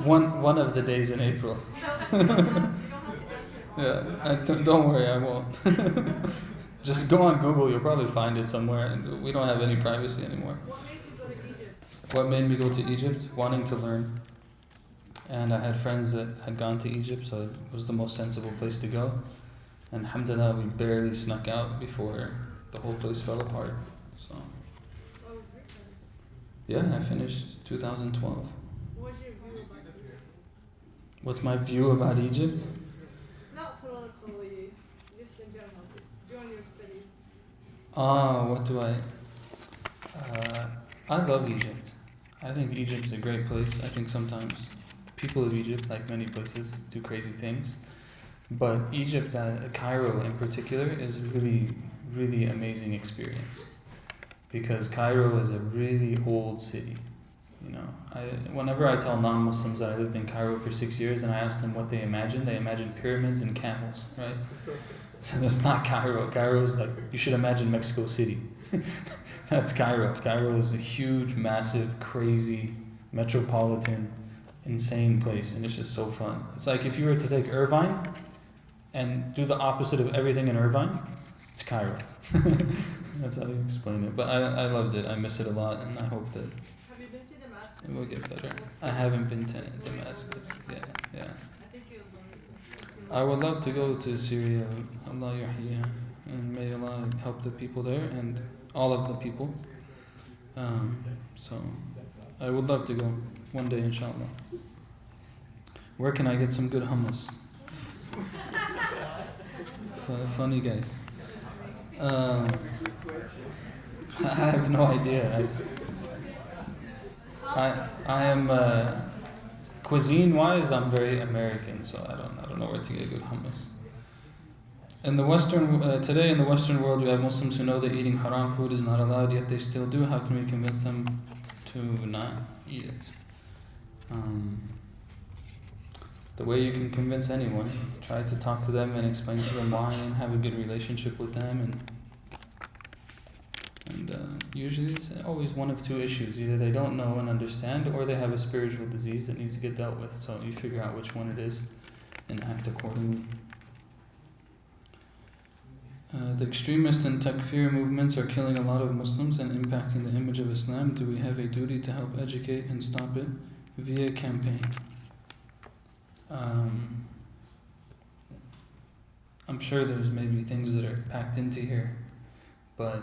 One of the days in April. Yeah, don't worry, I won't. Just go on Google, you'll probably find it somewhere, and we don't have any privacy anymore. What made me go to Egypt? Wanting to learn. And I had friends that had gone to Egypt, so it was the most sensible place to go. And alhamdulillah, we barely snuck out before the whole place fell apart. So, yeah, I finished 2012. What's my view about Egypt? Not politically, just in general, during your studies. What do I love Egypt. I think Egypt's a great place. I think sometimes people of Egypt, like many places, do crazy things. But Egypt, Cairo in particular, is a really, really amazing experience. Because Cairo is a really old city. You know, whenever I tell non-Muslims that I lived in Cairo for 6 years and I ask them what they imagine pyramids and camels, right? So it's not Cairo. Cairo is like, you should imagine Mexico City. That's Cairo. Cairo is a huge, massive, crazy, metropolitan, insane place, and it's just so fun. It's like if you were to take Irvine and do the opposite of everything in Irvine, it's Cairo. That's how you explain it. But I loved it. I miss it a lot, and I hope that Have you been to Damascus? it will get better. I haven't been to Damascus. Yeah. I think you'll love it. I would love to go to Syria. Allah yahyiha, and may Allah help the people there and all of the people. So I would love to go one day, inshallah. Where can I get some good hummus? Funny guys. I have no idea. I am cuisine wise, I'm very American, so I don't know where to get good hummus. In the today in the Western world, we have Muslims who know that eating haram food is not allowed, yet they still do. How can we convince them to not eat it? The way you can convince anyone, try to talk to them and explain to them why, and have a good relationship with them, and usually it's always one of two issues. Either they don't know and understand, or they have a spiritual disease that needs to get dealt with. So you figure out which one it is and act accordingly. The extremist and takfir movements are killing a lot of Muslims and impacting the image of Islam. Do we have a duty to help educate and stop it via campaign? I'm sure there's maybe things that are packed into here, but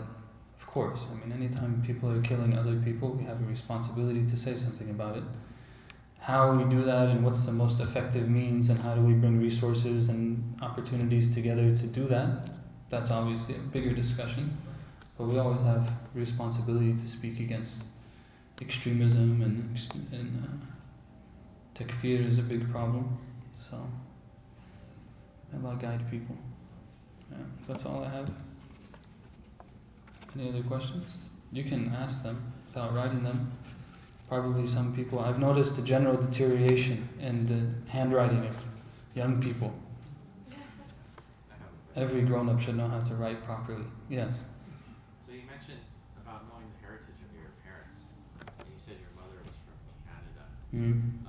of course, I mean, anytime people are killing other people, we have a responsibility to say something about it. How we do that and what's the most effective means and how do we bring resources and opportunities together to do that, that's obviously a bigger discussion, but we always have responsibility to speak against extremism and takfir is a big problem, so Allah guide people. Yeah, that's all I have. Any other questions? You can ask them without writing them. Probably some people, I've noticed a general deterioration in the handwriting of young people. Every grown-up should know how to write properly. Yes? So you mentioned about knowing the heritage of your parents, and you said your mother was from Canada. Mm.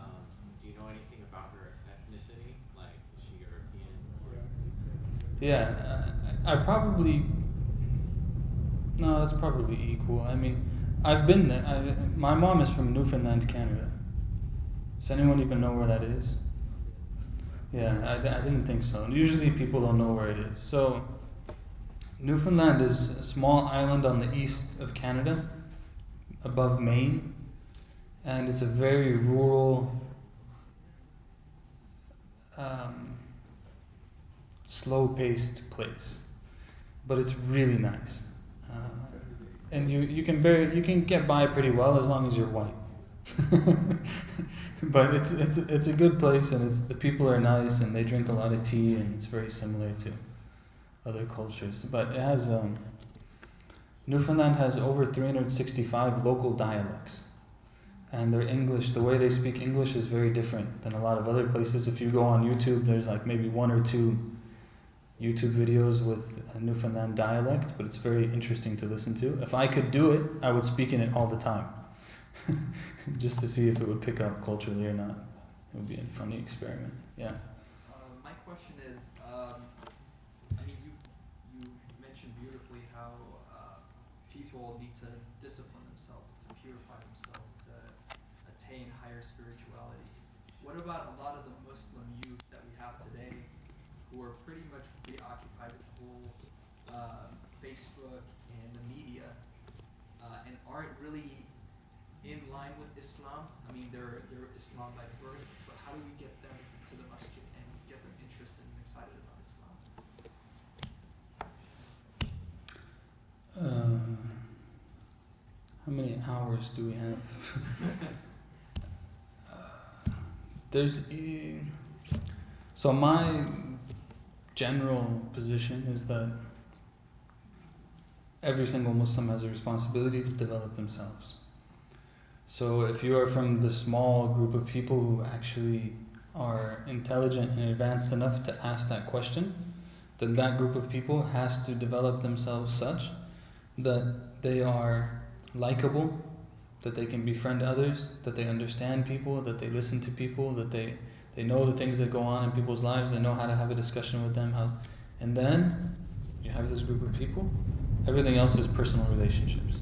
Do you know anything about her ethnicity? Like, is she European? Or? Yeah, I probably... No, it's probably equal. I mean, I've been there. My mom is from Newfoundland, Canada. Does anyone even know where that is? Yeah, I didn't think so. Usually people don't know where it is. So, Newfoundland is a small island on the east of Canada, above Maine, and it's a very rural, slow-paced place, but it's really nice. And you can get by pretty well as long as you're white. But it's a good place, and the people are nice, and they drink a lot of tea, and it's very similar to other cultures. But it has Newfoundland has over 365 local dialects, and their English, the way they speak English, is very different than a lot of other places. If you go on YouTube, there's like maybe one or two YouTube videos with a Newfoundland dialect, but it's very interesting to listen to. If I could do it, I would speak in it all the time, just to see if it would pick up culturally or not. It would be a funny experiment. Yeah. My question is, I mean, you mentioned beautifully how people need to discipline themselves, to purify themselves, to attain higher spirituality. What about a lot of the Muslim youth that we have today who are pretty much preoccupied with the whole Facebook and the media and aren't really in line with Islam? I mean, they're Islam by birth, but how do we get them to the masjid and get them interested and excited about Islam? How many hours do we have? So my general position is that every single Muslim has a responsibility to develop themselves. So if you are from the small group of people who actually are intelligent and advanced enough to ask that question, then that group of people has to develop themselves such that they are likable, that they can befriend others, that they understand people, that they listen to people, that they know the things that go on in people's lives, they know how to have a discussion with them, and then you have this group of people. Everything else is personal relationships.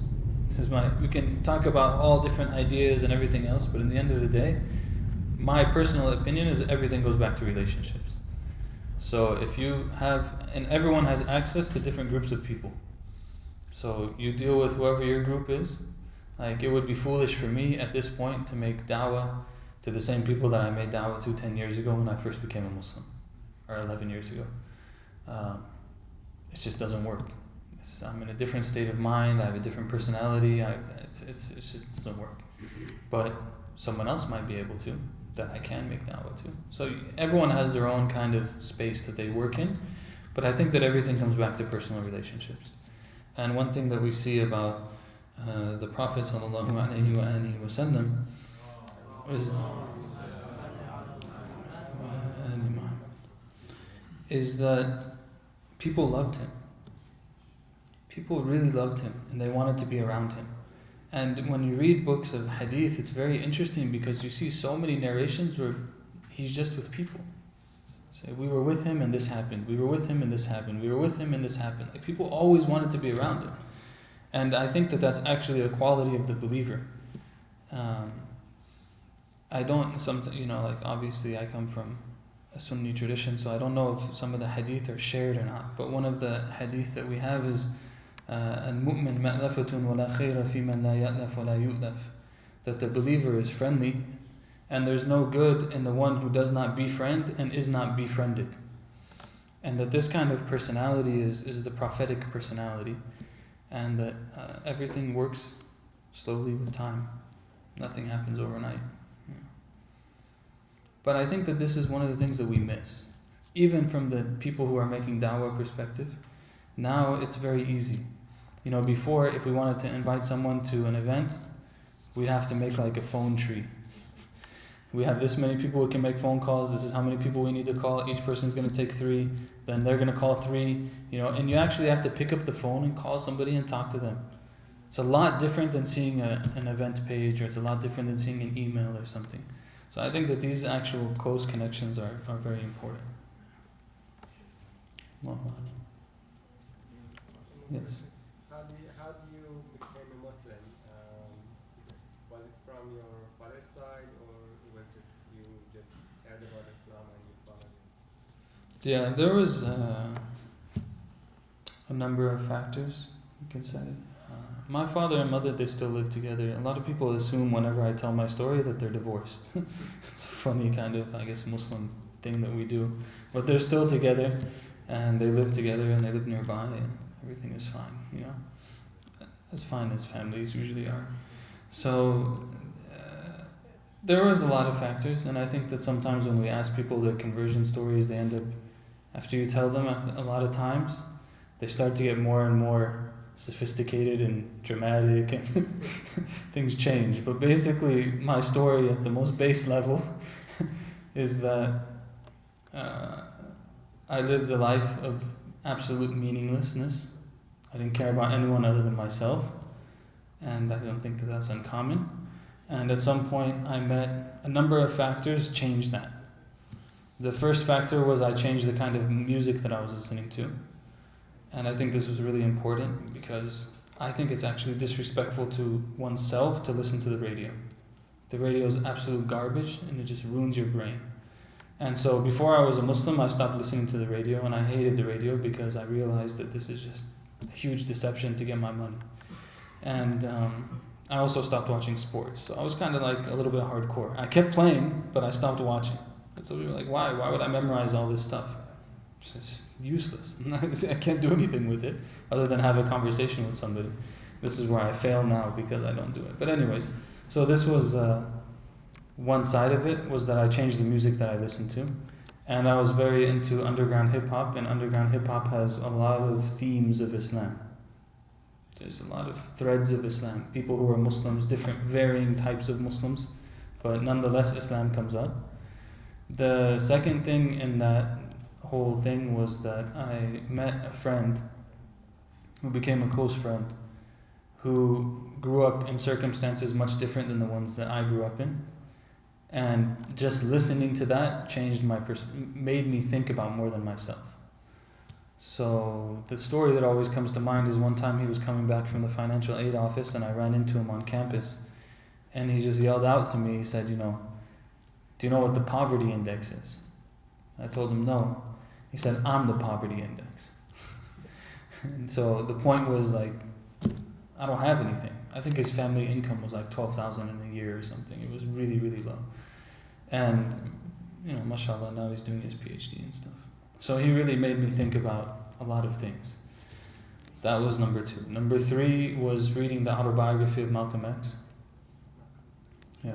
We can talk about all different ideas and everything else, but in the end of the day, my personal opinion is that everything goes back to relationships. So if you have, and everyone has access to different groups of people. So you deal with whoever your group is. Like, it would be foolish for me at this point to make da'wah to the same people that I made da'wah to 10 years ago when I first became a Muslim, or 11 years ago. It just doesn't work. I'm in a different state of mind, I have a different personality, it just doesn't work. But someone else might be able to, that I can make da'wah to. So everyone has their own kind of space that they work in, but I think that everything comes back to personal relationships. And one thing that we see about the Prophet ﷺ is that people loved him. People really loved him and they wanted to be around him. And when you read books of hadith, it's very interesting because you see so many narrations where he's just with people. So we were with him and this happened. We were with him and this happened. We were with him and this happened. Like, people always wanted to be around him. And I think that that's actually a quality of the believer. I don't, like obviously I come from a Sunni tradition, so I don't know if some of the hadith are shared or not. But one of the hadith that we have is المؤمن مألفة ولا خير في من لا يألف ولا يؤلف, that the believer is friendly and there's no good in the one who does not befriend and is not befriended. And that this kind of personality is the prophetic personality, and that everything works slowly with time. Nothing happens overnight. Yeah. But I think that this is one of the things that we miss. Even from the people who are making da'wah perspective, now it's very easy. Before, if we wanted to invite someone to an event, we'd have to make like a phone tree. We have this many people who can make phone calls, this is how many people we need to call, each person's going to take 3, then they're going to call 3, and you actually have to pick up the phone and call somebody and talk to them. It's a lot different than seeing an event page, or it's a lot different than seeing an email or something. So I think that these actual close connections are very important. Yes. How do you become a Muslim? Was it from your father's side, or was you just heard about Islam and you followed it? Yeah, there was a number of factors, you can say. My father and mother, they still live together. A lot of people assume whenever I tell my story that they're divorced. It's a funny kind of, Muslim thing that we do. But they're still together, and they live together, and they live nearby, and everything is fine, as fine as families usually are. So there was a lot of factors, and I think that sometimes when we ask people their conversion stories, they end up, after you tell them a lot of times, they start to get more and more sophisticated and dramatic, and things change. But basically, my story at the most base level is that I lived a life of absolute meaninglessness. I didn't care about anyone other than myself, and I don't think that that's uncommon. And at some point, I met a number of factors changed that. The first factor was I changed the kind of music that I was listening to. And I think this was really important because I think it's actually disrespectful to oneself to listen to the radio. The radio is absolute garbage and it just ruins your brain. And so before I was a Muslim, I stopped listening to the radio, and I hated the radio because I realized that this is just a huge deception to get my money. And I also stopped watching sports. So I was kind of like a little bit hardcore. I kept playing, but I stopped watching. And so we were like, why? Why would I memorize all this stuff? It's just useless. I can't do anything with it other than have a conversation with somebody. This is where I fail now because I don't do it. But anyways, so this was one side of it, was that I changed the music that I listened to. And I was very into underground hip-hop, and underground hip-hop has a lot of themes of Islam. There's a lot of threads of Islam. People who are Muslims, different varying types of Muslims, but nonetheless Islam comes up. The second thing in that whole thing was that I met a friend who became a close friend, who grew up in circumstances much different than the ones that I grew up in. And just listening to that changed made me think about more than myself. So the story that always comes to mind is one time he was coming back from the financial aid office, and I ran into him on campus, and he just yelled out to me. He said, do you know what the poverty index is? I told him no. He said, I'm the poverty index. And so the point was like, I don't have anything. I think his family income was like 12,000 in a year or something. It was really, really low. And, mashallah, now he's doing his PhD and stuff. So he really made me think about a lot of things. That was number 2. Number 3 was reading the autobiography of Malcolm X. Yeah.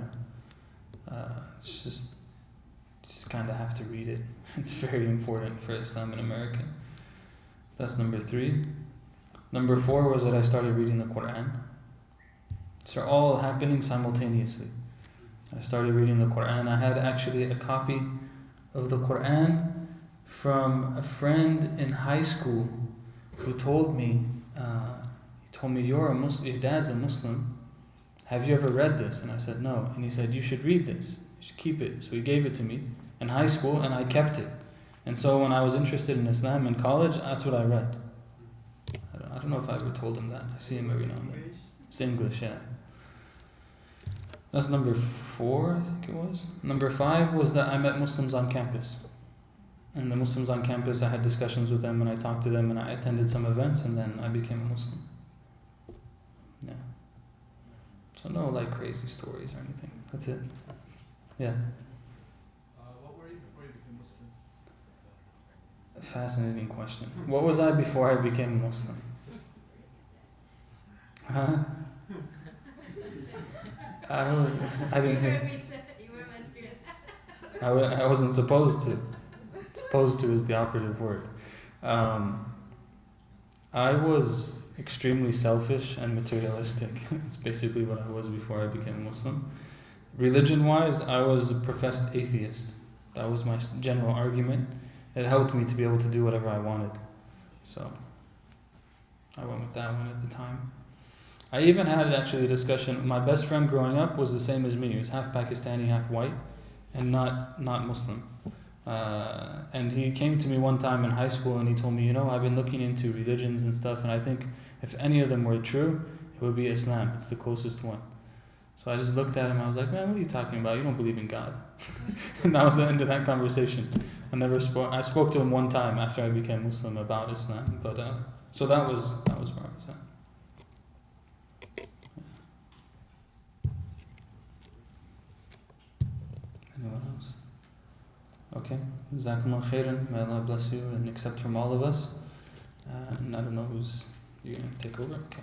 It's just kind of have to read it. It's very important for Islam in America. That's number 3. Number 4 was that I started reading the Quran. So all happening simultaneously. I started reading the Quran. I had actually a copy of the Quran from a friend in high school who told me, you're a Muslim, your dad's a Muslim. Have you ever read this? And I said, no. And he said, you should read this. You should keep it. So he gave it to me in high school, and I kept it. And so when I was interested in Islam in college, that's what I read. I don't know if I ever told him that. I see him every now and then. It's English, yeah. That's number 4, I think it was. Number 5 was that I met Muslims on campus. And the Muslims on campus, I had discussions with them, and I talked to them, and I attended some events, and then I became a Muslim. Yeah. So no like crazy stories or anything. That's it. Yeah. What were you before you became Muslim? Fascinating question. What was I before I became a Muslim? Huh? I didn't hear. I wasn't supposed to. Supposed to is the operative word. I was extremely selfish and materialistic. That's basically what I was before I became a Muslim. Religion-wise, I was a professed atheist. That was my general argument. It helped me to be able to do whatever I wanted. So I went with that one at the time. I even had actually a discussion. My best friend growing up was the same as me. He was half Pakistani, half white, and not Muslim. And he came to me one time in high school and he told me, I've been looking into religions and stuff, and I think if any of them were true, it would be Islam. It's the closest one. So I just looked at him. I was like, man, what are you talking about? You don't believe in God. And that was the end of that conversation. I spoke to him one time after I became Muslim about Islam. But so that was where I was at. Anyone else? Okay. Jazakumullah khairan. May Allah bless you and accept from all of us. And I don't know you're going to take over. Okay.